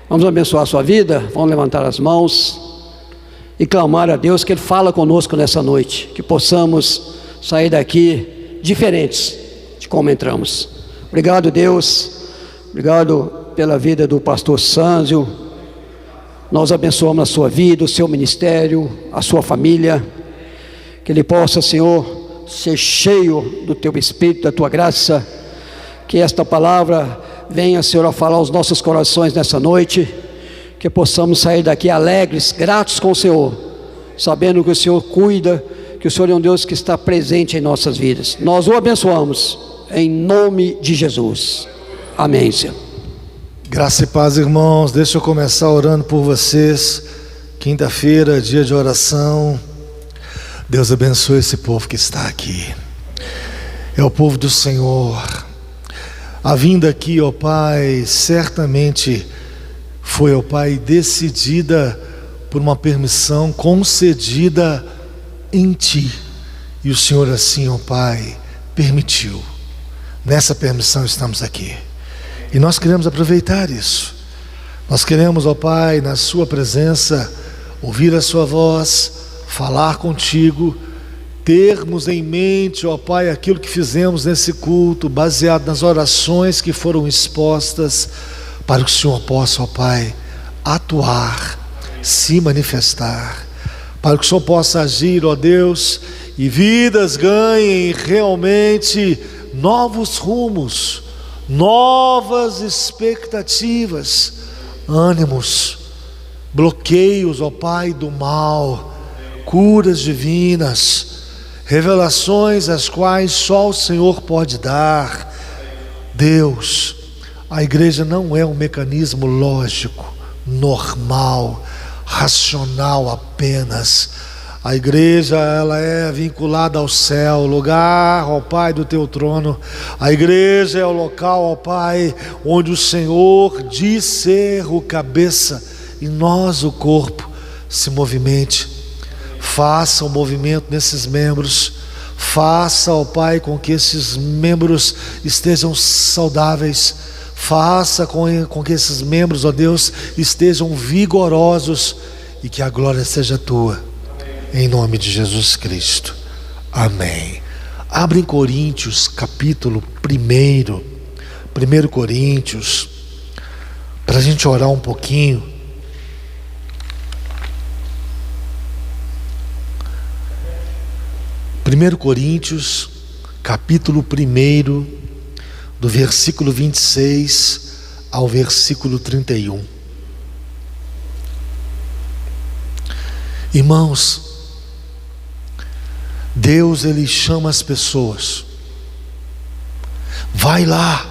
Vamos abençoar a sua vida, vamos levantar as mãos e clamar a Deus que Ele fala conosco nessa noite, que possamos sair daqui diferentes de como entramos. Obrigado, Deus, obrigado pela vida do pastor Sânzio. Nós abençoamos a sua vida, o seu ministério, a sua família, que ele possa, Senhor, ser cheio do teu Espírito, da tua graça, que esta palavra venha, Senhor, a falar aos nossos corações nessa noite, que possamos sair daqui alegres, gratos com o Senhor, sabendo que o Senhor cuida, que o Senhor é um Deus que está presente em nossas vidas. Nós o abençoamos, em nome de Jesus. Amém, Senhor. Graça e paz, irmãos. Deixa eu começar orando por vocês. Quinta-feira, dia de oração. Deus abençoe esse povo que está aqui. É o povo do Senhor. A vinda aqui, ó Pai, certamente foi, ó Pai, decidida por uma permissão concedida em Ti. E o Senhor assim, ó Pai, permitiu. Nessa permissão estamos aqui. E nós queremos aproveitar isso. Nós queremos, ó Pai, na Sua presença, ouvir a Sua voz, falar contigo, termos em mente, ó Pai, aquilo que fizemos nesse culto, baseado nas orações que foram expostas, para que o Senhor possa, ó Pai, atuar, se manifestar, para que o Senhor possa agir, ó Deus, e vidas ganhem realmente novos rumos, novas expectativas, ânimos, bloqueios, ó Pai, do mal, curas divinas, revelações as quais só o Senhor pode dar. Deus, a igreja não é um mecanismo lógico, normal, racional apenas. A igreja, ela é vinculada ao céu, lugar, ó Pai, do teu trono. A igreja é o local, ó Pai, onde o Senhor diz ser o cabeça e nós o corpo. Se movimente, faça um movimento nesses membros, faça, ó Pai, com que esses membros estejam saudáveis, faça com que esses membros, ó Deus, estejam vigorosos e que a glória seja tua. Em nome de Jesus Cristo, amém. Abre em Coríntios, capítulo 1 Coríntios, para a gente orar um pouquinho. Primeiro Coríntios, capítulo 1, do versículo 26 ao versículo 31. Irmãos, Deus, Ele chama as pessoas. Vai lá,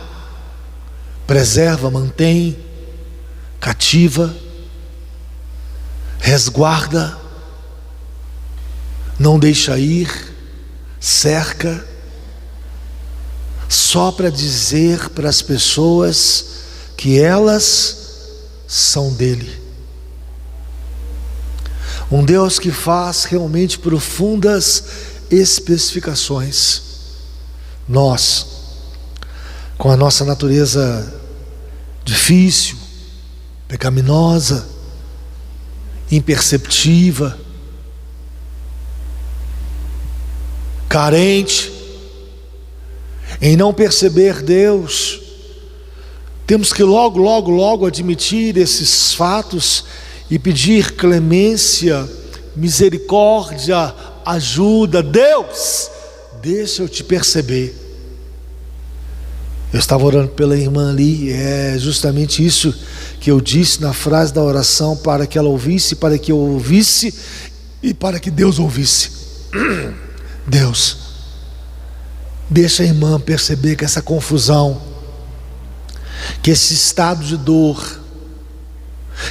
preserva, mantém, cativa, resguarda, não deixa ir, cerca, só para dizer para as pessoas que elas são dele. Um Deus que faz realmente profundas especificações. Nós, com a nossa natureza difícil, pecaminosa, imperceptiva, carente, em não perceber Deus, temos que logo admitir esses fatos e pedir clemência, misericórdia, ajuda. Deus, deixa eu te perceber. Eu estava orando pela irmã ali, é justamente isso que eu disse na frase da oração, para que ela ouvisse, para que eu ouvisse e para que Deus ouvisse. Deus, deixa a irmã perceber que essa confusão, que esse estado de dor,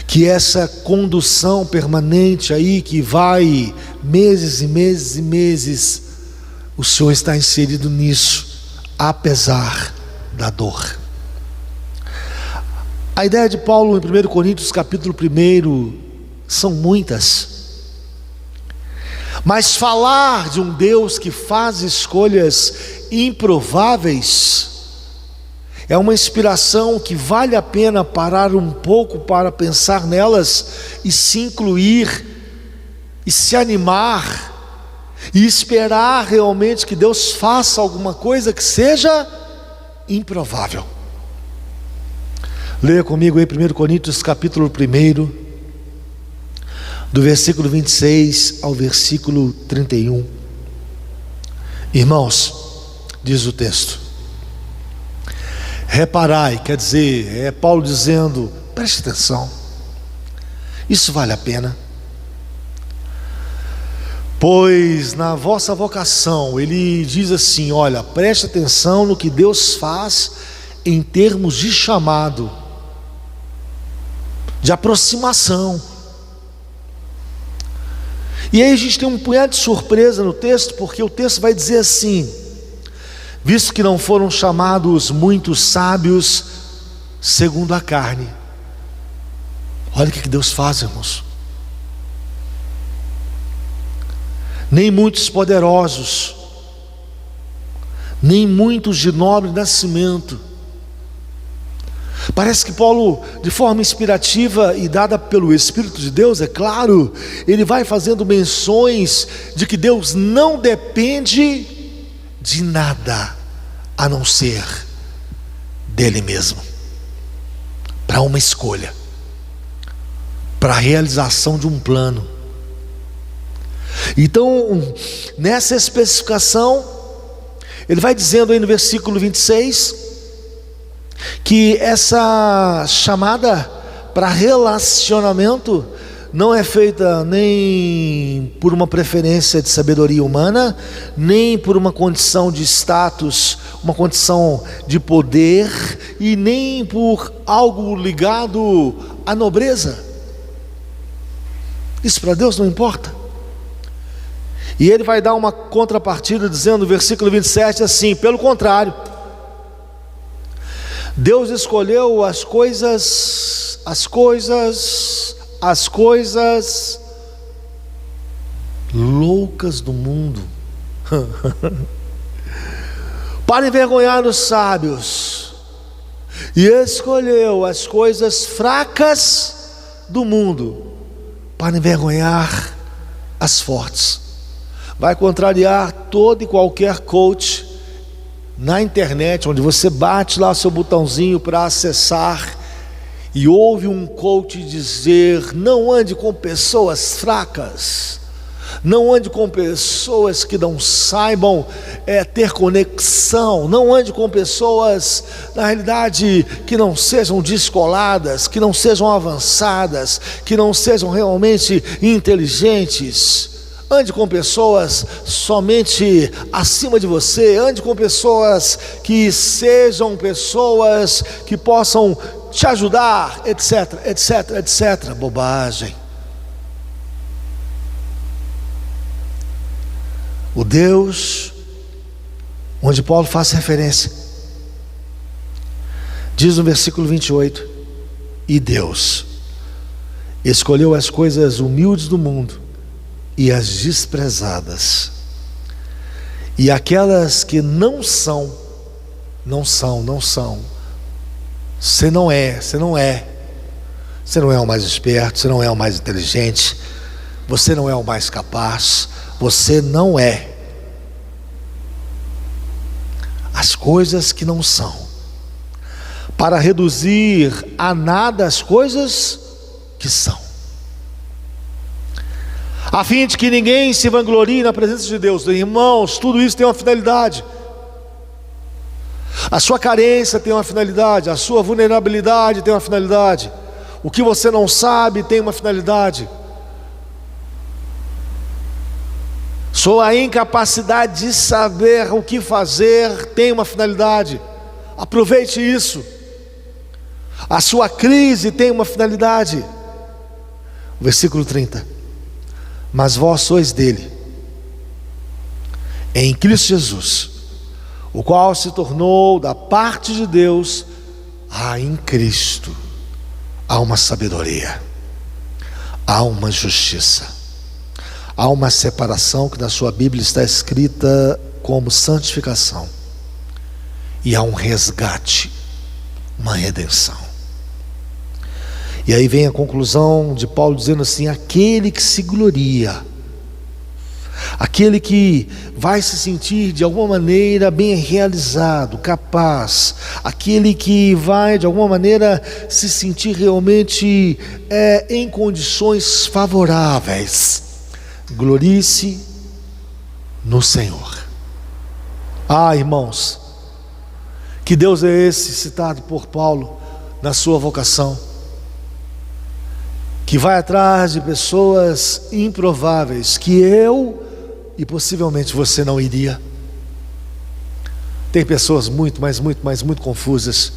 que essa condução permanente aí, que vai meses e meses e meses, o Senhor está inserido nisso, apesar da dor. A ideia de Paulo em 1 Coríntios capítulo 1 são muitas, mas falar de um Deus que faz escolhas improváveis É uma inspiração que vale a pena parar um pouco para pensar nelas e se incluir, e se animar, e esperar realmente que Deus faça alguma coisa que seja improvável. Leia comigo aí 1 Coríntios capítulo 1, do versículo 26 ao versículo 31. Irmãos, diz o texto: reparai, quer dizer, é Paulo dizendo, preste atenção, isso vale a pena, pois na vossa vocação, ele diz assim, olha, preste atenção no que Deus faz em termos de chamado, de aproximação. E aí a gente tem um punhado de surpresa no texto, porque o texto vai dizer assim: visto que não foram chamados muitos sábios segundo a carne. Olha o que Deus faz, irmãos. Nem muitos poderosos, nem muitos de nobre nascimento. Parece que Paulo, de forma inspirativa e dada pelo Espírito de Deus, é claro, ele vai fazendo menções de que Deus não depende de nada a não ser dele mesmo, para uma escolha, para a realização de um plano. Então, nessa especificação, ele vai dizendo aí no versículo 26, que essa chamada para relacionamento não é feita nem por uma preferência de sabedoria humana, nem por uma condição de status, uma condição de poder, e nem por algo ligado à nobreza. Isso para Deus não importa. E ele vai dar uma contrapartida dizendo no versículo 27 assim: pelo contrário, Deus escolheu as coisas loucas do mundo para envergonhar os sábios, e escolheu as coisas fracas do mundo para envergonhar as fortes. Vai contrariar todo e qualquer coach na internet, onde você bate lá seu botãozinho para acessar e ouve um coach dizer: não ande com pessoas fracas, não ande com pessoas que não saibam ter conexão, não ande com pessoas, na realidade, que não sejam descoladas, que não sejam avançadas, que não sejam realmente inteligentes. Ande com pessoas somente acima de você, ande com pessoas que sejam pessoas que possam te ajudar, etc, etc, etc. Bobagem. O Deus onde Paulo faz referência diz no versículo 28: e Deus escolheu as coisas humildes do mundo e as desprezadas, e aquelas que não são. Você não é o mais esperto, você não é o mais inteligente, você não é o mais capaz, você não é. As coisas que não são, para reduzir a nada as coisas que são, a fim de que ninguém se vanglorie na presença de Deus. Irmãos, tudo isso tem uma finalidade. A sua carência tem uma finalidade, a sua vulnerabilidade tem uma finalidade, o que você não sabe tem uma finalidade, sua incapacidade de saber o que fazer tem uma finalidade. Aproveite isso. A sua crise tem uma finalidade. Versículo 30: mas vós sois dele, em Cristo Jesus, o qual se tornou da parte de Deus. Em Cristo há uma sabedoria, há uma justiça, há uma separação que na sua Bíblia está escrita como santificação, e há um resgate uma redenção. E aí vem a conclusão de Paulo dizendo assim: aquele que se gloria, aquele que vai se sentir de alguma maneira bem realizado, capaz, aquele que vai de alguma maneira se sentir realmente em condições favoráveis, glorie-se no Senhor. Irmãos, que Deus é esse citado por Paulo na sua vocação, que vai atrás de pessoas improváveis, que eu e possivelmente você não iria. Tem pessoas muito confusas,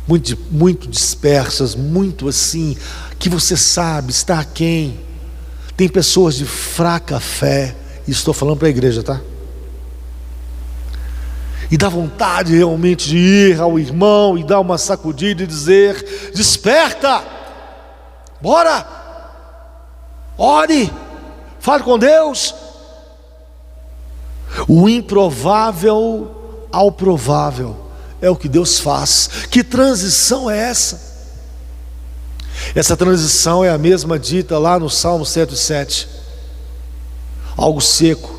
muito dispersas, muito assim, que você sabe, está aquém. Tem pessoas de fraca fé, e estou falando para a igreja, tá? E dá vontade realmente de ir ao irmão e dar uma sacudida e dizer: desperta, bora, ore, fale com Deus. O improvável ao provável é o que Deus faz. Que transição é essa? Essa transição é a mesma dita lá no Salmo 107. Algo seco,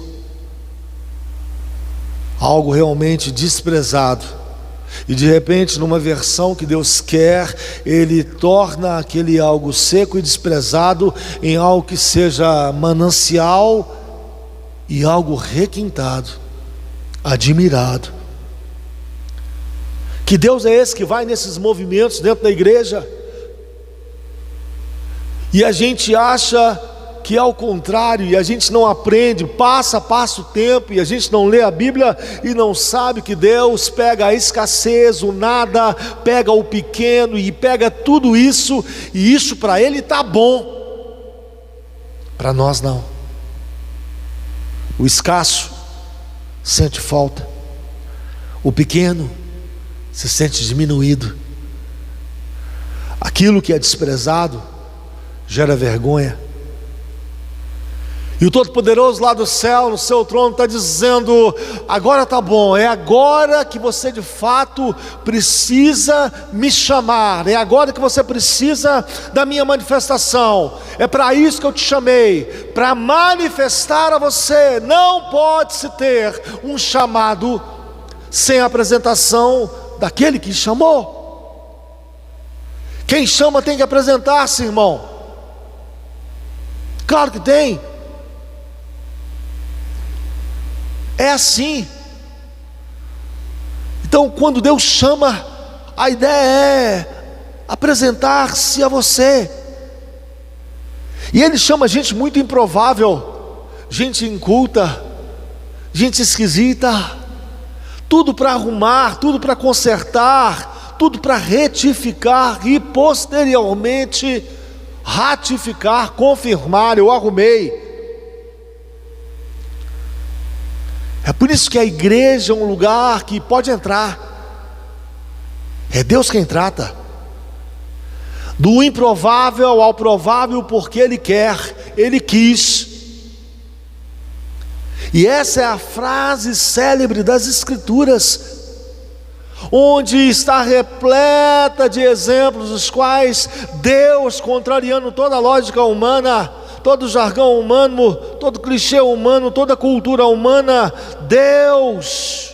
algo realmente desprezado, e de repente, numa versão que Deus quer, Ele torna aquele algo seco e desprezado em algo que seja manancial e algo requintado, admirado. Que Deus é esse que vai nesses movimentos dentro da igreja? E a gente acha que é ao contrário, e a gente não aprende, passa o tempo, e a gente não lê a Bíblia e não sabe que Deus pega a escassez, o nada, pega o pequeno e pega tudo isso, e isso para Ele está bom, para nós não. O escasso sente falta, o pequeno se sente diminuído, aquilo que é desprezado gera vergonha. E o Todo-Poderoso lá do céu, no seu trono, está dizendo: agora está bom, é agora que você de fato precisa me chamar, é agora que você precisa da minha manifestação, é para isso que eu te chamei, para manifestar a você. Não pode-se ter um chamado sem a apresentação daquele que chamou. Quem chama tem que apresentar-se, irmão. Claro que tem. É assim. Então, quando Deus chama, a ideia é apresentar-se a você. E Ele chama gente muito improvável, gente inculta, gente esquisita, tudo para arrumar, tudo para consertar, tudo para retificar e posteriormente ratificar, confirmar: eu arrumei. É por isso que a igreja é um lugar que pode entrar. É Deus quem trata. Do improvável ao provável, porque Ele quer, Ele quis. E essa é a frase célebre das Escrituras, onde está repleta de exemplos dos quais Deus, contrariando toda a lógica humana, todo jargão humano, todo clichê humano, toda cultura humana, Deus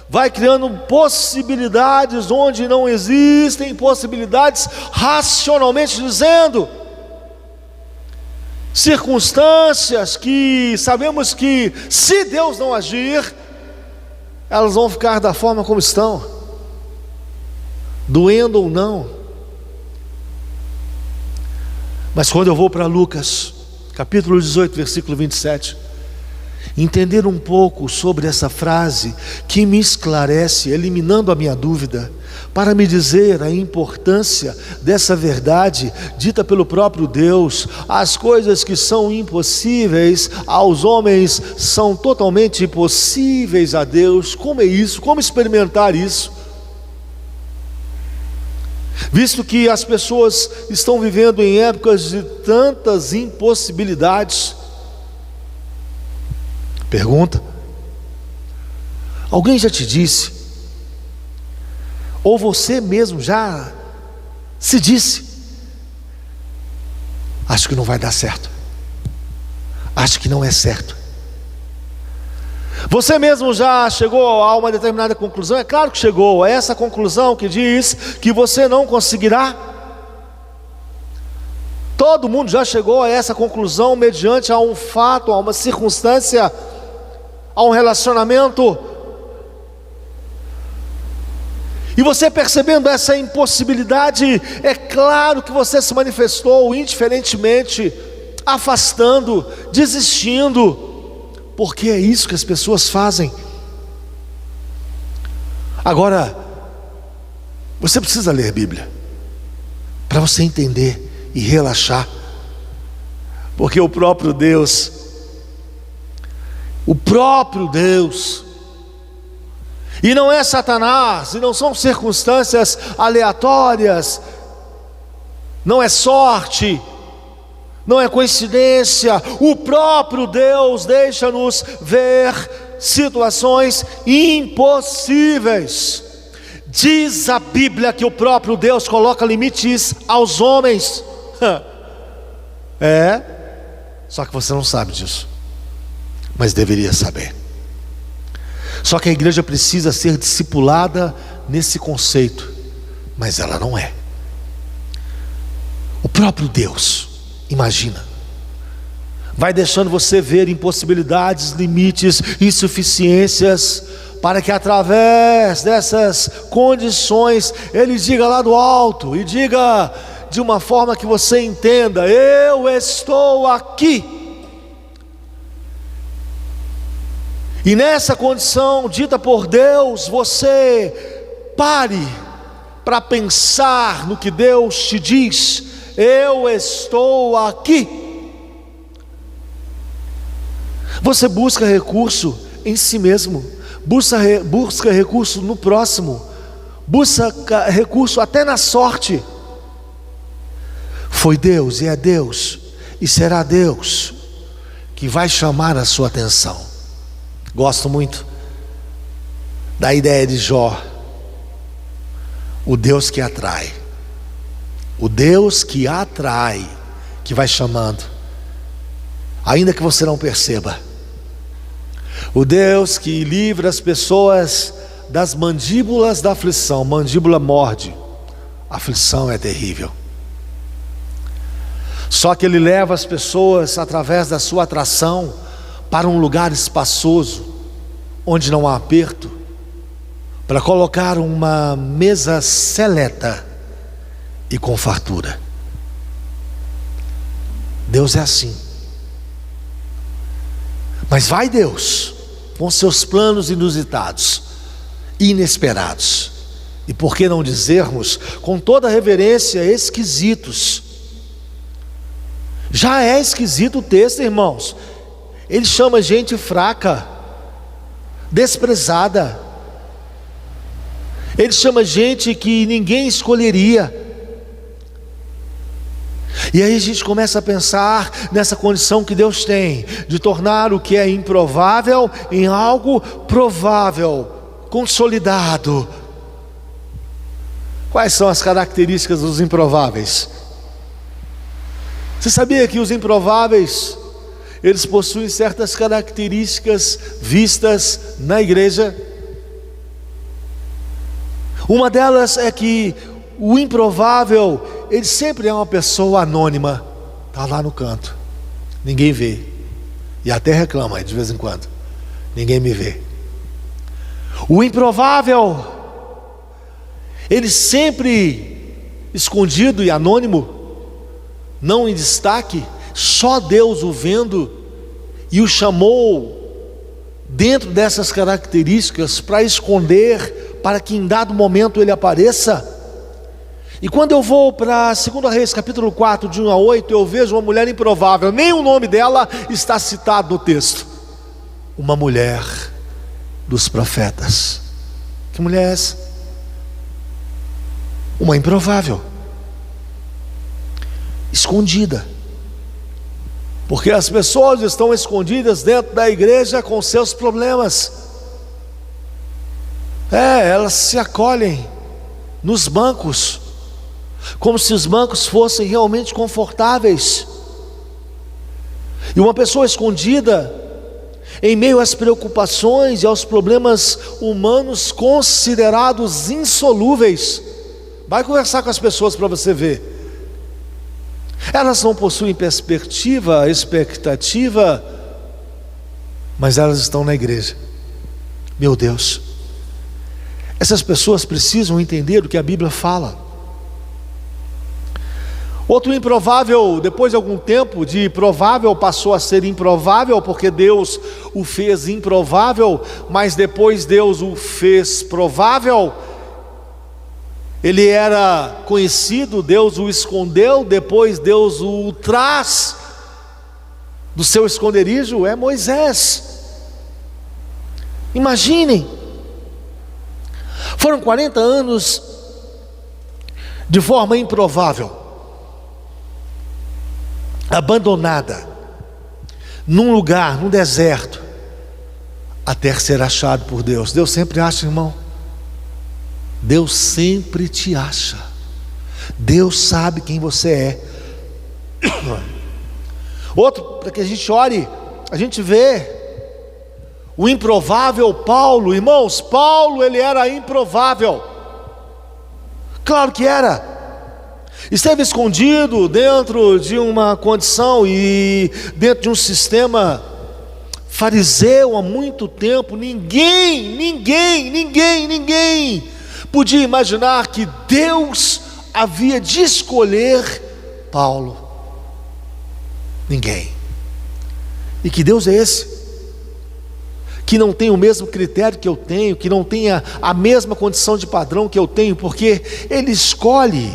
vai criando possibilidades onde não existem possibilidades, racionalmente dizendo. Circunstâncias que sabemos que, se Deus não agir, elas vão ficar da forma como estão, doendo ou não. Mas quando eu vou para Lucas capítulo 18, versículo 27, entender um pouco sobre essa frase que me esclarece, eliminando a minha dúvida, para me dizer a importância dessa verdade dita pelo próprio Deus: as coisas que são impossíveis aos homens são totalmente possíveis a Deus. Como é isso? Como experimentar isso? Visto que as pessoas estão vivendo em épocas de tantas impossibilidades. Pergunta: alguém já te disse Ou você mesmo já se disse: acho que não vai dar certo, acho que não é certo. Você mesmo já chegou a uma determinada conclusão? É claro que chegou a essa conclusão que diz que você não conseguirá. Todo mundo já chegou a essa conclusão mediante a um fato, a uma circunstância, a um relacionamento. E você percebendo essa impossibilidade, é claro que você se manifestou indiferentemente, afastando, desistindo, porque é isso que as pessoas fazem. Agora, você precisa ler a Bíblia para você entender e relaxar, porque o próprio Deus, e não é Satanás, e não são circunstâncias aleatórias, não é sorte, não é coincidência, o próprio Deus deixa-nos ver situações impossíveis. Diz a Bíblia que o próprio Deus coloca limites aos homens. Só que você não sabe disso, mas deveria saber. Só que a igreja precisa ser discipulada nesse conceito, mas ela não é. O próprio Deus, imagina, vai deixando você ver impossibilidades, limites, insuficiências, para que através dessas condições Ele diga lá do alto, e diga de uma forma que você entenda: eu estou aqui. E nessa condição dita por Deus, você pare para pensar no que Deus te diz: eu estou aqui. Você busca recurso em si mesmo, busca recurso no próximo, busca recurso até na sorte. Foi Deus, e é Deus, e será Deus que vai chamar a sua atenção. Gosto muito da ideia de Jó, o Deus que atrai, o Deus que atrai, que vai chamando, ainda que você não perceba. O Deus que livra as pessoas das mandíbulas da aflição. Mandíbula morde, aflição é terrível. Só que Ele leva as pessoas através da sua atração para um lugar espaçoso, onde não há aperto, para colocar uma mesa seleta e com fartura. Deus é assim. Mas vai Deus com seus planos inusitados, inesperados, e por que não dizermos com toda reverência, esquisitos. Já é esquisito o texto, irmãos. Ele chama gente fraca, desprezada. Ele chama gente que ninguém escolheria. E aí a gente começa a pensar nessa condição que Deus tem de tornar o que é improvável em algo provável, consolidado. Quais são as características dos improváveis? Você sabia que os improváveis, eles possuem certas características vistas na igreja? Uma delas é que o improvável, ele sempre é uma pessoa anônima, está lá no canto, ninguém vê, e até reclama de vez em quando: ninguém me vê. O improvável, ele sempre escondido e anônimo, não em destaque, só Deus o vendo e o chamou dentro dessas características para esconder, para que em dado momento ele apareça. E quando eu vou para 2 Reis capítulo 4, de 1 a 8, eu vejo uma mulher improvável, nem o nome dela está citado no texto. Uma mulher dos profetas. Que mulher é essa? Uma improvável, escondida, porque as pessoas estão escondidas dentro da igreja com seus problemas. Elas se acolhem nos bancos, como se os bancos fossem realmente confortáveis. E uma pessoa escondida em meio às preocupações e aos problemas humanos considerados insolúveis. Vai conversar com as pessoas para você ver. Elas não possuem perspectiva, expectativa, mas elas estão na igreja. Meu Deus, essas pessoas precisam entender o que a Bíblia fala. Outro improvável, depois de algum tempo de provável, passou a ser improvável, porque Deus o fez improvável, mas depois Deus o fez provável. Ele era conhecido, Deus o escondeu, depois Deus o traz do seu esconderijo, é Moisés. Imaginem, foram 40 anos de forma improvável, abandonada, num lugar, num deserto, até ser achado por Deus. Deus sempre acha, irmão. Deus sempre te acha. Deus sabe quem você é. Outro, para que a gente ore, a gente vê o improvável Paulo. Irmãos, Paulo, ele era improvável. Claro que era. Esteve escondido dentro de uma condição e dentro de um sistema fariseu há muito tempo. Ninguém podia imaginar que Deus havia de escolher Paulo. Ninguém. E que Deus é esse? Que não tem o mesmo critério que eu tenho, que não tenha a mesma condição de padrão que eu tenho, porque Ele escolhe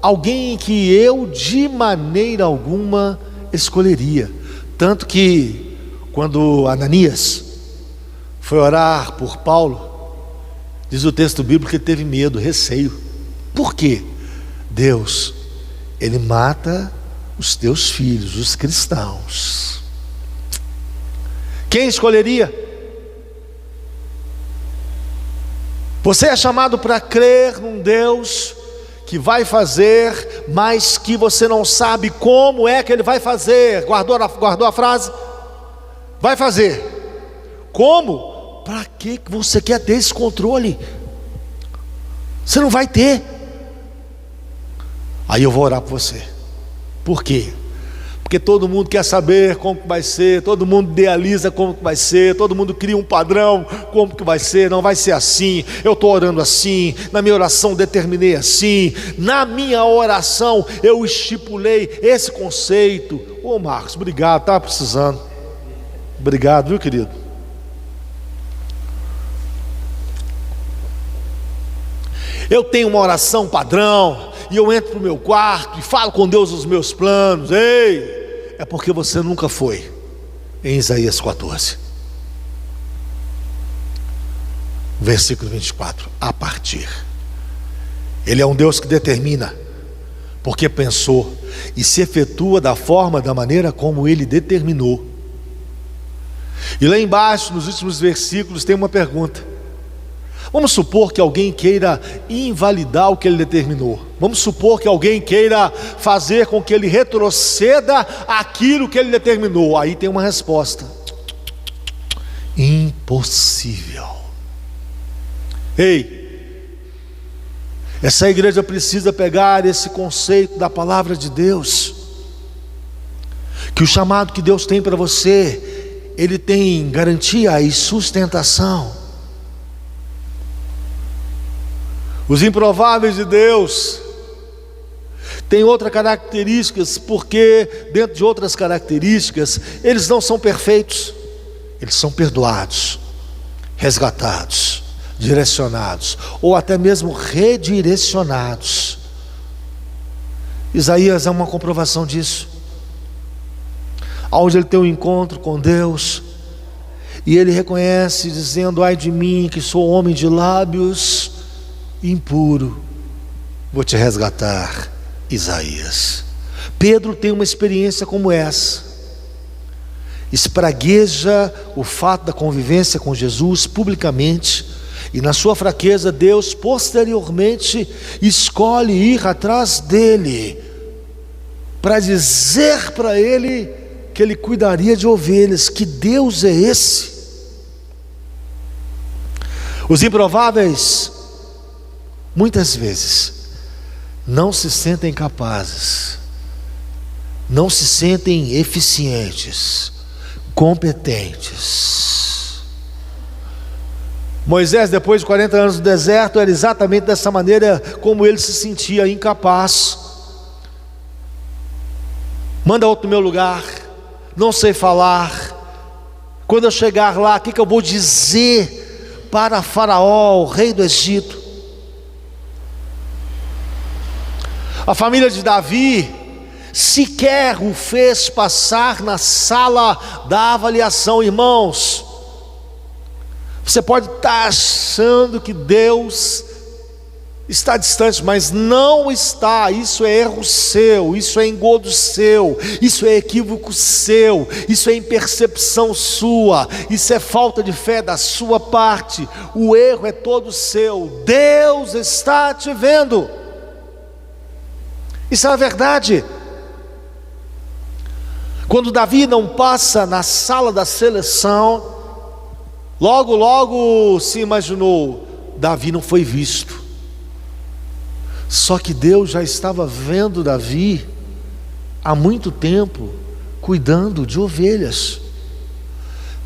alguém que eu de maneira alguma escolheria. Tanto que quando Ananias foi orar por Paulo, diz o texto bíblico que ele teve medo, receio. Por quê? Deus, Ele mata os teus filhos, os cristãos. Quem escolheria? Você é chamado para crer num Deus que vai fazer, mas que você não sabe como é que Ele vai fazer. Guardou a frase? Vai fazer. Como? Para que você quer ter esse controle? Você não vai ter. Aí eu vou orar por você. Por quê? Porque todo mundo quer saber como que vai ser, todo mundo idealiza como que vai ser, todo mundo cria um padrão, como que vai ser. Não vai ser assim, eu estou orando assim, na minha oração determinei assim, na minha oração eu estipulei esse conceito. Ô Marcos, obrigado, estava precisando. Obrigado, viu, querido? Eu tenho uma oração padrão, e eu entro para o meu quarto e falo com Deus os meus planos. Ei, é porque você nunca foi em Isaías 14, versículo 24. A partir, Ele é um Deus que determina, porque pensou, e se efetua da forma, da maneira como Ele determinou. E lá embaixo, nos últimos versículos, tem uma pergunta. Vamos supor que alguém queira invalidar o que Ele determinou. Vamos supor que alguém queira fazer com que Ele retroceda aquilo que Ele determinou. Aí tem uma resposta: impossível. Ei, essa igreja precisa pegar esse conceito da palavra de Deus, que o chamado que Deus tem para você, Ele tem garantia e sustentação. Os improváveis de Deus têm outras características, porque dentro de outras características, eles não são perfeitos, eles são perdoados, resgatados, direcionados, ou até mesmo redirecionados. Isaías é uma comprovação disso, onde ele tem um encontro com Deus, e ele reconhece, dizendo: ai de mim, que sou homem de lábios impuro, vou te resgatar. Isaías. Pedro tem uma experiência como essa, espragueja o fato da convivência com Jesus publicamente, E na sua fraqueza, Deus posteriormente escolhe ir atrás dele, para dizer para ele que ele cuidaria de ovelhas. Que Deus é esse? Os improváveis, muitas vezes, não se sentem capazes, não se sentem eficientes, competentes. Moisés, depois de 40 anos no deserto, era exatamente dessa maneira como ele se sentia incapaz. Manda outro no meu lugar, não sei falar. Quando eu chegar lá, o que eu vou dizer para Faraó, o rei do Egito? A família de Davi sequer o fez passar na sala da avaliação. Irmãos, você pode estar achando que Deus está distante, mas não está. Isso é erro seu, isso é engodo seu, isso é equívoco seu, isso é impercepção sua, isso é falta de fé da sua parte. O erro é todo seu. Deus está te vendo. Isso é a verdade. Quando Davi não passa na sala da seleção, logo se imaginou, Davi não foi visto. Só que Deus já estava vendo Davi há muito tempo, cuidando de ovelhas.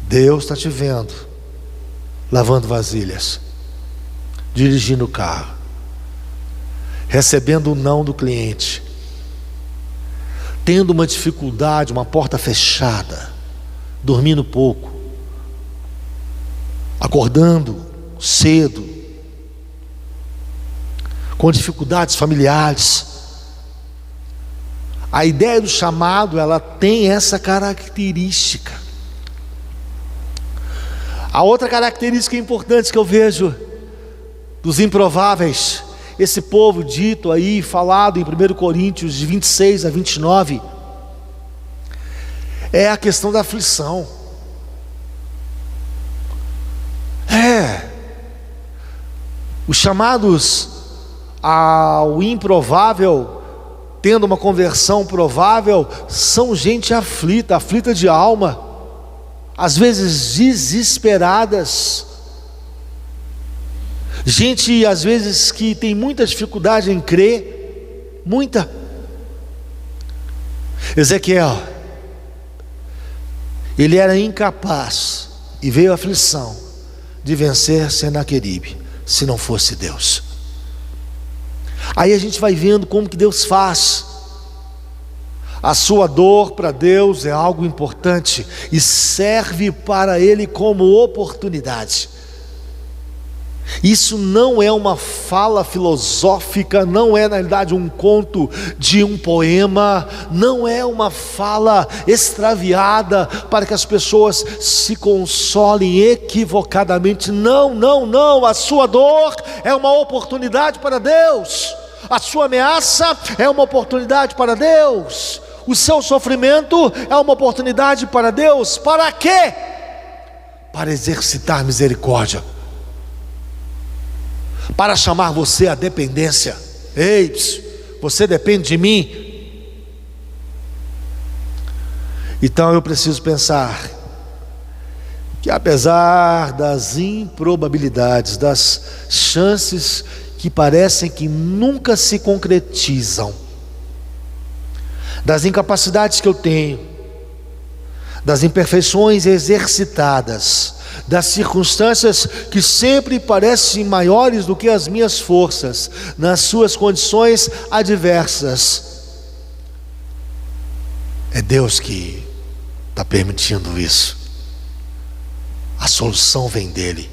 Deus está te vendo, lavando vasilhas, dirigindo o carro, recebendo o não do cliente, tendo uma dificuldade, uma porta fechada, dormindo pouco, acordando cedo, com dificuldades familiares. A ideia do chamado, ela tem essa característica. A outra característica importante que eu vejo dos improváveis, esse povo dito aí, falado em 1 Coríntios de 26 a 29, é a questão da aflição. Os chamados ao improvável, tendo uma conversão provável, são gente aflita, aflita de alma, às vezes desesperadas, gente às vezes que tem muita dificuldade em crer, muita. Ezequiel, ele era incapaz, e veio a aflição de vencer Senaqueribe, se não fosse Deus. Aí a gente vai vendo como que Deus faz. A sua dor para Deus é algo importante e serve para Ele como oportunidade. Isso não é uma fala filosófica, não é na realidade um conto de um poema, não é uma fala extraviada para que as pessoas se consolem equivocadamente. Não, a sua dor é uma oportunidade para Deus, a sua ameaça é uma oportunidade para Deus, o seu sofrimento é uma oportunidade para Deus. Para quê? Para exercitar misericórdia, para chamar você à dependência. Ei, você depende de mim? Então eu preciso pensar que apesar das improbabilidades, das chances que parecem que nunca se concretizam, das incapacidades que eu tenho, das imperfeições exercitadas, das circunstâncias que sempre parecem maiores do que as minhas forças, nas suas condições adversas, é Deus que está permitindo isso. A solução vem dele.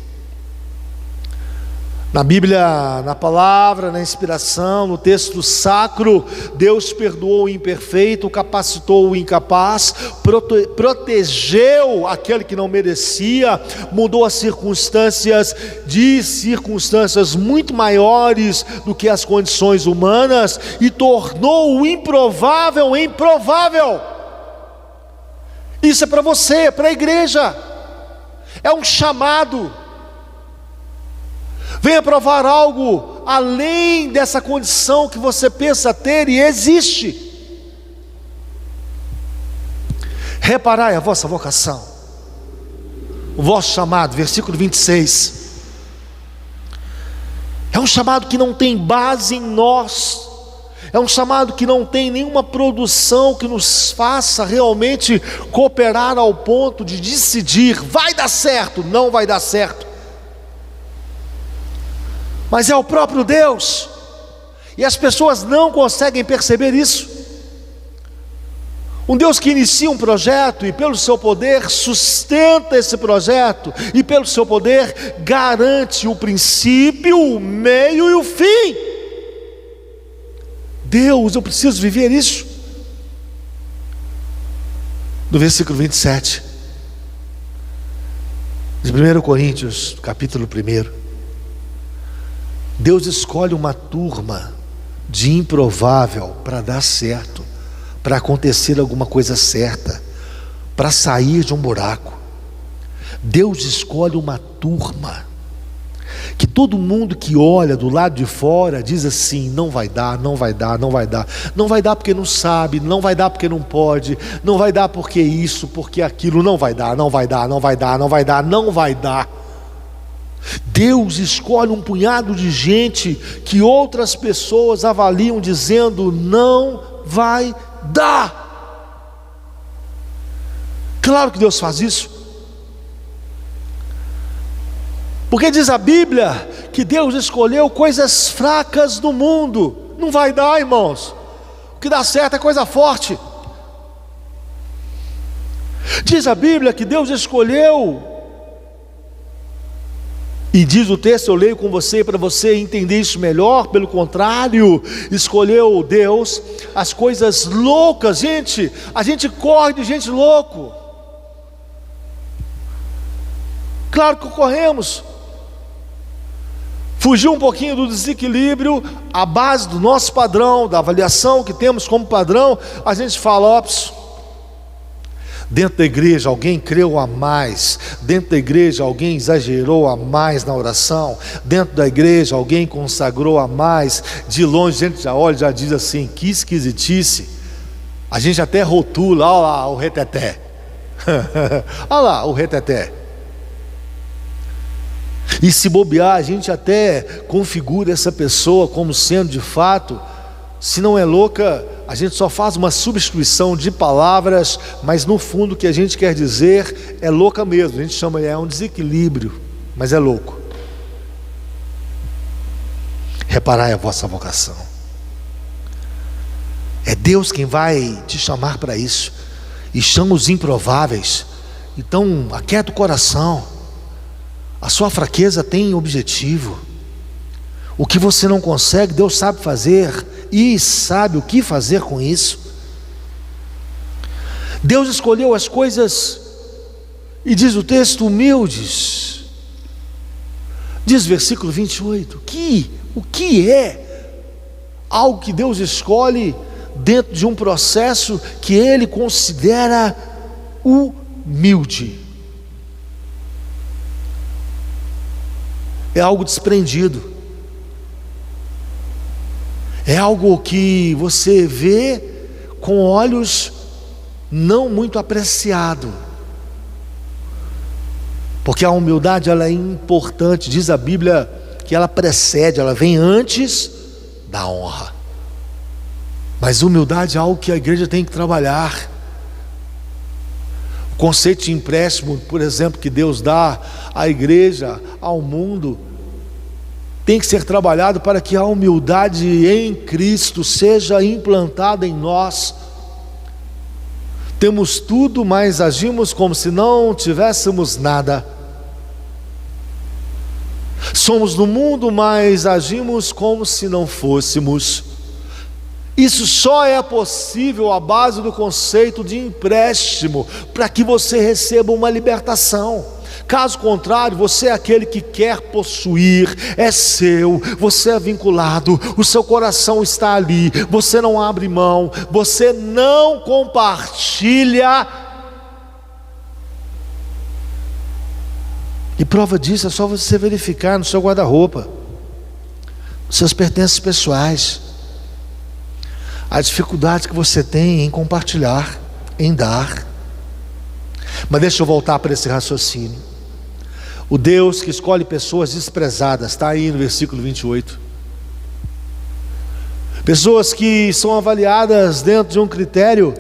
Na Bíblia, na palavra, na inspiração, no texto sacro, Deus perdoou o imperfeito, capacitou o incapaz, protegeu aquele que não merecia, mudou as circunstâncias de circunstâncias muito maiores do que as condições humanas e tornou o improvável improvável. Isso é para você, é para a igreja, é um chamado. Venha provar algo além dessa condição que você pensa ter e existe. Reparai a vossa vocação, o vosso chamado, versículo 26. É um chamado que não tem base em nós. É um chamado que não tem nenhuma produção que nos faça realmente cooperar ao ponto de decidir: vai dar certo, não vai dar certo. Mas é o próprio Deus, e as pessoas não conseguem perceber isso. Um Deus que inicia um projeto e pelo seu poder sustenta esse projeto, e pelo seu poder garante o princípio, o meio e o fim. Deus, eu preciso viver isso. No versículo 27 de 1 Coríntios, capítulo 1, Deus escolhe uma turma de improvável para dar certo, para acontecer alguma coisa certa, para sair de um buraco. Deus escolhe uma turma que todo mundo que olha do lado de fora diz assim: não vai dar, não vai dar, não vai dar. Não vai dar porque não sabe, não vai dar porque não pode, não vai dar porque isso, porque aquilo, não vai dar, não vai dar, não vai dar, não vai dar, não vai dar. Deus escolhe um punhado de gente que outras pessoas avaliam dizendo: não vai dar. Claro que Deus faz isso, porque diz a Bíblia que Deus escolheu coisas fracas do mundo. Não vai dar, irmãos. O que dá certo é coisa forte. Diz a Bíblia que Deus escolheu, e diz o texto, eu leio com você para você entender isso melhor. Pelo contrário, escolheu Deus as coisas loucas. Gente, a gente corre de gente louco. Claro que corremos. Fugir um pouquinho do desequilíbrio, a base do nosso padrão, da avaliação que temos como padrão, a gente fala: óbvio, dentro da igreja alguém creu a mais, dentro da igreja alguém exagerou a mais na oração, dentro da igreja alguém consagrou a mais. De longe a gente já olha e já diz assim: que esquisitice. A gente até rotula: olha lá o reteté. Olha lá o reteté. E se bobear, a gente até configura essa pessoa como sendo de fato, se não é louca, a gente só faz uma substituição de palavras, mas no fundo o que a gente quer dizer é louca mesmo. A gente chama, é um desequilíbrio, mas é louco. Reparai a vossa vocação. É Deus quem vai te chamar para isso, e chama os improváveis. Então aquieta o coração. A sua fraqueza tem objetivo. O que você não consegue, Deus sabe fazer, e sabe o que fazer com isso. Deus escolheu as coisas, e diz o texto, humildes. Diz versículo 28, o que é algo que Deus escolhe dentro de um processo que Ele considera humilde? É algo desprendido, é algo que você vê com olhos não muito apreciado, porque a humildade ela é importante. Diz a Bíblia que ela precede, ela vem antes da honra. Mas humildade é algo que a igreja tem que trabalhar. O conceito de empréstimo, por exemplo, que Deus dá à igreja, ao mundo, tem que ser trabalhado para que a humildade em Cristo seja implantada em nós. Temos tudo, mas agimos como se não tivéssemos nada. Somos do mundo, mas agimos como se não fôssemos. Isso só é possível à base do conceito de empréstimo, para que você receba uma libertação. Caso contrário, você é aquele que quer possuir, é seu, você é vinculado, o seu coração está ali, você não abre mão, você não compartilha. E prova disso é só você verificar no seu guarda-roupa, nos seus pertences pessoais, a dificuldade que você tem em compartilhar, em dar. Mas deixa eu voltar para esse raciocínio. O Deus que escolhe pessoas desprezadas, está aí no versículo 28. Pessoas que são avaliadas dentro de um critério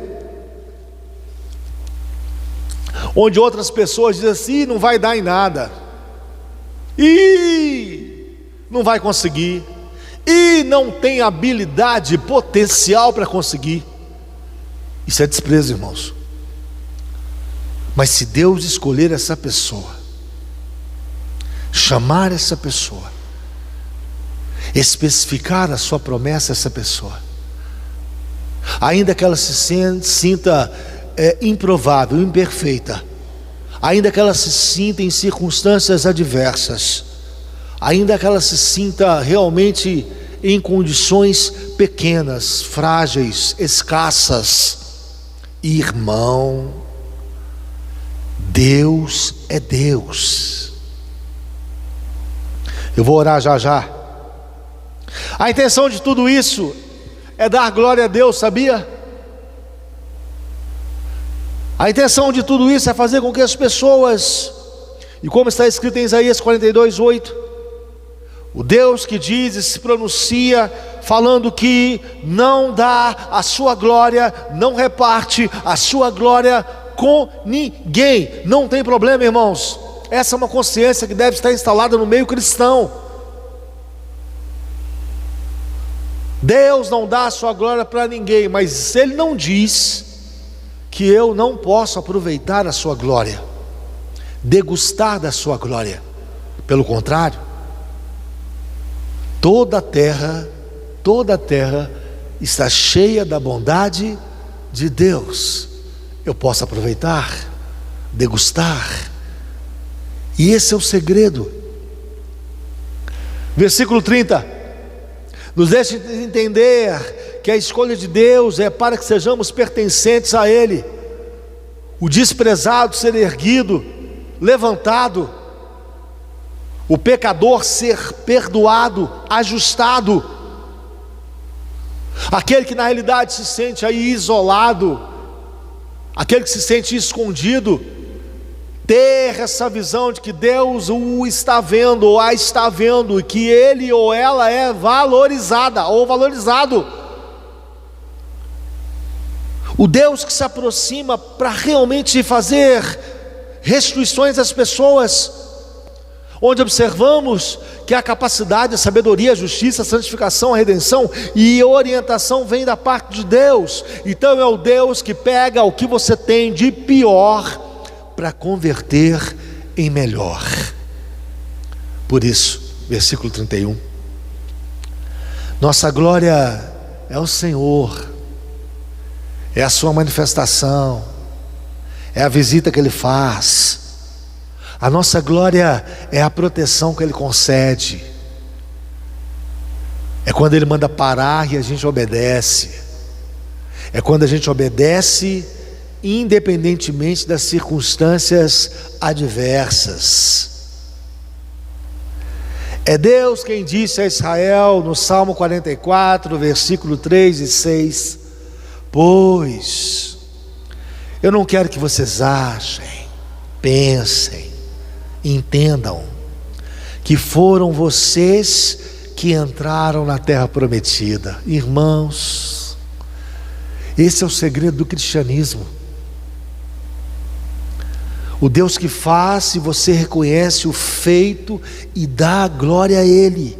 onde outras pessoas dizem assim: não vai dar em nada, e não vai conseguir, e não tem habilidade, potencial para conseguir. Isso é desprezo, irmãos. Mas se Deus escolher essa pessoa, chamar essa pessoa, especificar a sua promessa a essa pessoa, ainda que ela se sinta improvável, imperfeita, ainda que ela se sinta em circunstâncias adversas, ainda que ela se sinta realmente em condições pequenas, frágeis, escassas, irmão, Deus é Deus. Eu vou orar já já. A intenção de tudo isso é dar glória a Deus, sabia? A intenção de tudo isso é fazer com que as pessoas, e como está escrito em Isaías 42:8, o Deus que diz e se pronuncia falando que não dá a sua glória, não reparte a sua glória com ninguém. Não tem problema, irmãos. Essa é uma consciência que deve estar instalada no meio cristão. Deus não dá a sua glória para ninguém, mas Ele não diz que eu não posso aproveitar a sua glória, degustar da sua glória. Pelo contrário, toda a terra está cheia da bondade de Deus. Eu posso aproveitar, degustar. E esse é o segredo. Versículo 30 nos deixa entender que a escolha de Deus é para que sejamos pertencentes a Ele. O desprezado ser erguido, levantado, o pecador ser perdoado, ajustado, aquele que na realidade se sente aí isolado, aquele que se sente escondido, ter essa visão de que Deus o está vendo, ou a está vendo, e que ele ou ela é valorizada ou valorizado. O Deus que se aproxima para realmente fazer restituições às pessoas, onde observamos que a capacidade, a sabedoria, a justiça, a santificação, a redenção e a orientação vem da parte de Deus. Então é o Deus que pega o que você tem de pior para converter em melhor. Por isso, versículo 31, nossa glória é o Senhor, é a sua manifestação, é a visita que Ele faz. A nossa glória é a proteção que Ele concede, é quando Ele manda parar e a gente obedece, é quando a gente obedece independentemente das circunstâncias adversas. É Deus quem disse a Israel no Salmo 44, versículo 3 e 6: pois eu não quero que vocês achem, pensem, entendam que foram vocês que entraram na terra prometida. Irmãos, esse é o segredo do cristianismo. O Deus que faz, se você reconhece o feito e dá a glória a Ele.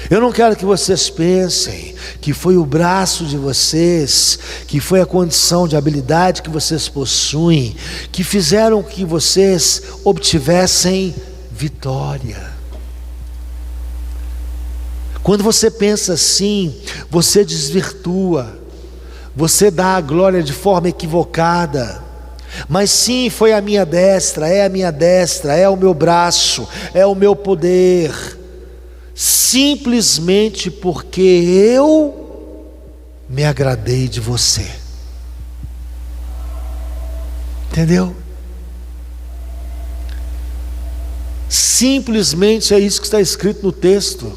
Eu não quero que vocês pensem que foi o braço de vocês, que foi a condição de habilidade que vocês possuem, que fizeram que vocês obtivessem vitória. Quando você pensa assim, você desvirtua, você dá a glória de forma equivocada. Mas sim, foi a minha destra, é o meu braço, é o meu poder, simplesmente porque eu me agradei de você. Entendeu? Simplesmente é isso que está escrito no texto.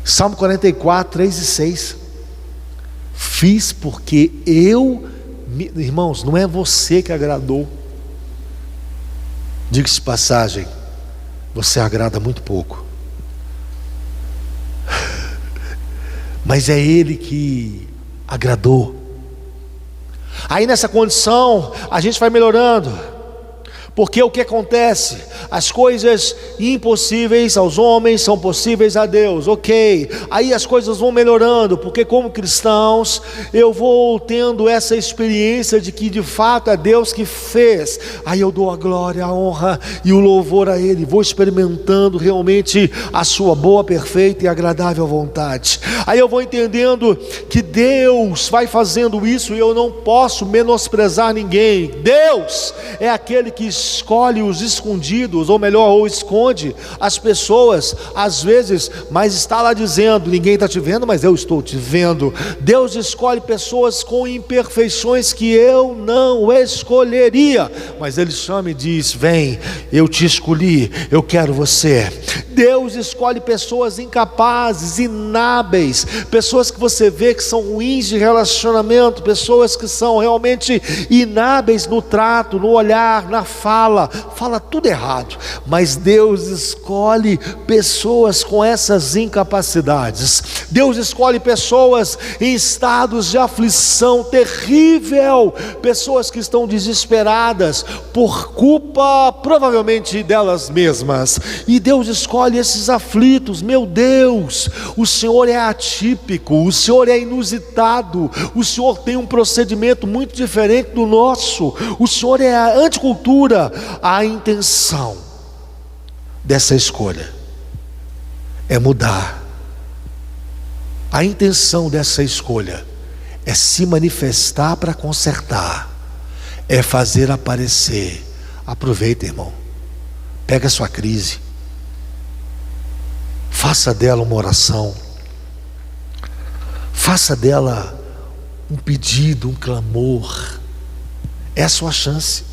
Salmo 44, 3 e 6. Fiz porque irmãos, não é você que agradou. Diga-se de passagem, você agrada muito pouco. Mas é Ele que agradou. Aí nessa condição a gente vai melhorando, porque o que acontece? As coisas impossíveis aos homens são possíveis a Deus, ok? Aí as coisas vão melhorando, porque como cristãos eu vou tendo essa experiência de que de fato é Deus que fez. Aí eu dou a glória, a honra e o louvor a Ele, vou experimentando realmente a sua boa, perfeita e agradável vontade. Aí eu vou entendendo que Deus vai fazendo isso e eu não posso menosprezar ninguém. Deus é aquele que escolhe os escondidos, ou melhor, ou esconde as pessoas, às vezes, mas está lá dizendo: ninguém está te vendo, mas eu estou te vendo. Deus escolhe pessoas com imperfeições que eu não escolheria, mas Ele chama e diz: vem, eu te escolhi, eu quero você. Deus escolhe pessoas incapazes, inábeis, pessoas que você vê que são ruins de relacionamento, pessoas que são realmente inábeis no trato, no olhar, na fala tudo errado, mas Deus escolhe pessoas com essas incapacidades. Deus escolhe pessoas em estados de aflição terrível, pessoas que estão desesperadas por culpa provavelmente delas mesmas, e Deus escolhe esses aflitos. Meu Deus, o Senhor é atípico, o Senhor é inusitado, o Senhor tem um procedimento muito diferente do nosso, o Senhor é a anticultura. A intenção dessa escolha é mudar. A intenção dessa escolha é se manifestar para consertar, é fazer aparecer. Aproveita, irmão, pega a sua crise, faça dela uma oração, faça dela um pedido, um clamor. É a sua chance.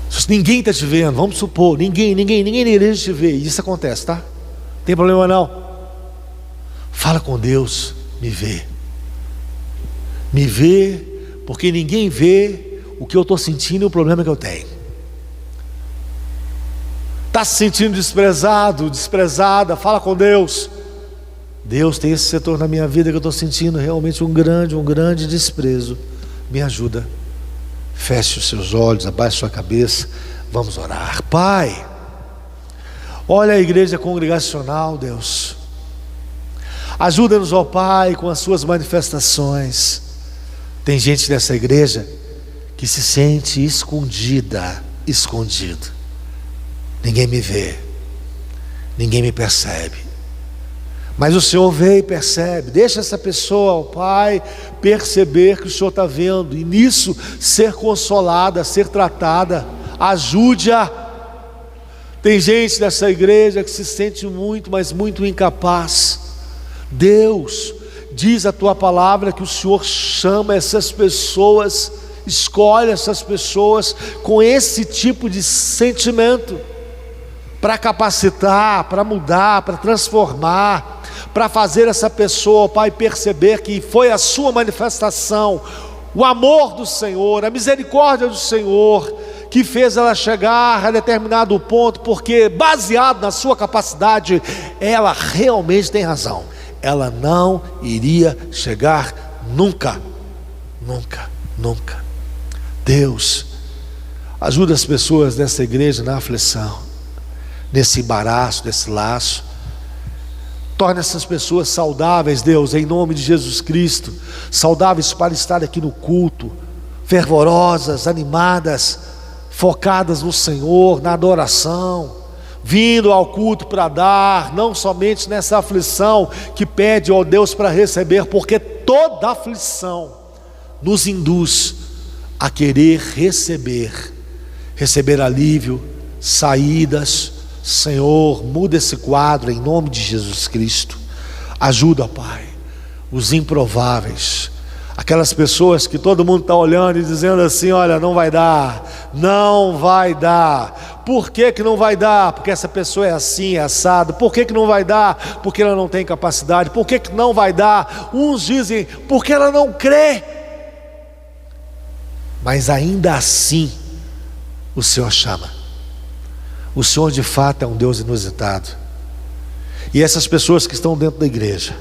Se ninguém está te vendo, vamos supor, ninguém na igreja te vê, e isso acontece, tá? Não tem problema não. Fala com Deus, me vê, porque ninguém vê o que eu estou sentindo e o problema que eu tenho. Está se sentindo desprezado, desprezada, fala com Deus. Deus, tem esse setor na minha vida que eu estou sentindo realmente um grande desprezo, me ajuda. Feche os seus olhos, abaixe sua cabeça, vamos orar. Pai, olha a igreja congregacional, Deus, ajuda-nos, ó Pai, com as suas manifestações. Tem gente nessa igreja que se sente escondido. Ninguém me vê, ninguém me percebe, mas o Senhor vê e percebe. Deixa essa pessoa, ó Pai, perceber que o Senhor está vendo, e nisso ser consolada, ser tratada. Ajude-a. Tem gente nessa igreja que se sente muito, mas muito incapaz. Deus, diz a tua palavra que o Senhor chama essas pessoas, escolhe essas pessoas com esse tipo de sentimento, para capacitar, para mudar, para transformar, para fazer essa pessoa, Pai, perceber que foi a sua manifestação, o amor do Senhor, a misericórdia do Senhor, que fez ela chegar a determinado ponto, porque baseado na sua capacidade, ela realmente tem razão, ela não iria chegar nunca. Deus, ajuda as pessoas dessa igreja na aflição, nesse embaraço, nesse laço. Torna essas pessoas saudáveis, Deus, em nome de Jesus Cristo, saudáveis para estar aqui no culto, fervorosas, animadas, focadas no Senhor, na adoração, vindo ao culto para dar, não somente nessa aflição que pede, ó Deus, para receber, porque toda aflição nos induz a querer receber alívio, saídas. Senhor, muda esse quadro em nome de Jesus Cristo. Ajuda, Pai, os improváveis, Aquelas pessoas que todo mundo está olhando e dizendo assim: olha, não vai dar, não vai dar. Por que que não vai dar? Porque essa pessoa é assim, é assado. Por que que não vai dar? Porque ela não tem capacidade. Por que que não vai dar? Uns dizem, porque ela não crê. Mas ainda assim, o Senhor chama. O Senhor de fato é um Deus inusitado. E essas pessoas que estão dentro da igreja,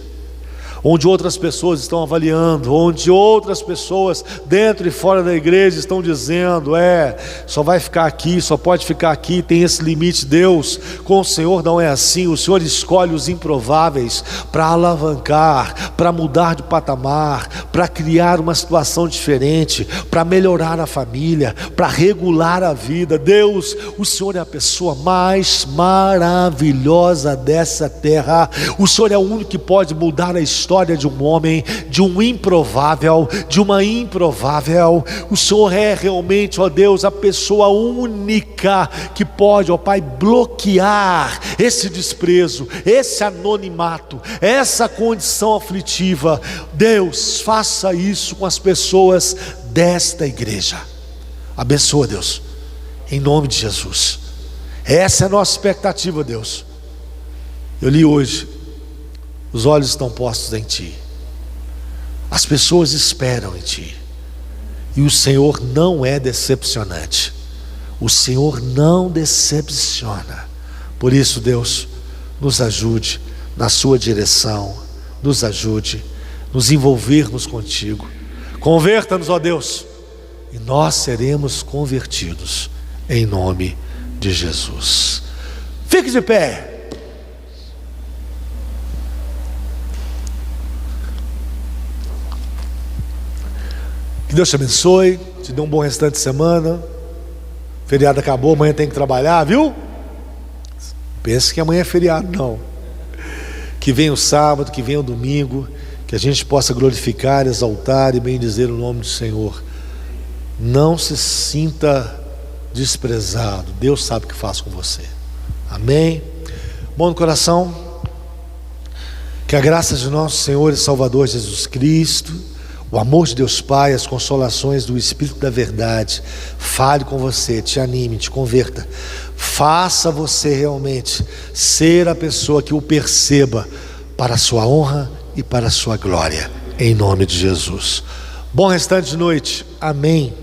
onde outras pessoas estão avaliando, onde outras pessoas dentro e fora da igreja estão dizendo: só vai ficar aqui, só pode ficar aqui, tem esse limite. Deus, com o Senhor não é assim. O Senhor escolhe os improváveis para alavancar, para mudar de patamar, para criar uma situação diferente, para melhorar a família, para regular a vida. Deus, o Senhor é a pessoa mais maravilhosa dessa terra. O Senhor é o único que pode mudar a história de um homem, de um improvável, de uma improvável. O Senhor é realmente, ó Deus, a pessoa única que pode, ó Pai, bloquear esse desprezo, esse anonimato, essa condição aflitiva. Deus, faça isso com as pessoas desta igreja. Abençoa, Deus, em nome de Jesus. Essa é a nossa expectativa, Deus. Eu li hoje: os olhos estão postos em Ti, as pessoas esperam em Ti, e o Senhor não é decepcionante. O Senhor não decepciona. Por isso, Deus, nos ajude na Sua direção, nos ajude nos envolvermos contigo. Converta-nos, ó Deus, e nós seremos convertidos em nome de Jesus. Fique de pé. Que Deus te abençoe, te dê um bom restante de semana. O feriado acabou, amanhã tem que trabalhar, viu? Pense que amanhã é feriado, não. Que venha o sábado, que venha o domingo, que a gente possa glorificar, exaltar e bendizer o nome do Senhor. Não se sinta desprezado. Deus sabe o que faz com você. Amém? Bom no coração. Que a graça de nosso Senhor e Salvador Jesus Cristo, o amor de Deus Pai, as consolações do Espírito da verdade, fale com você, te anime, te converta, faça você realmente ser a pessoa que o perceba para a sua honra e para a sua glória, em nome de Jesus. Bom restante de noite, amém.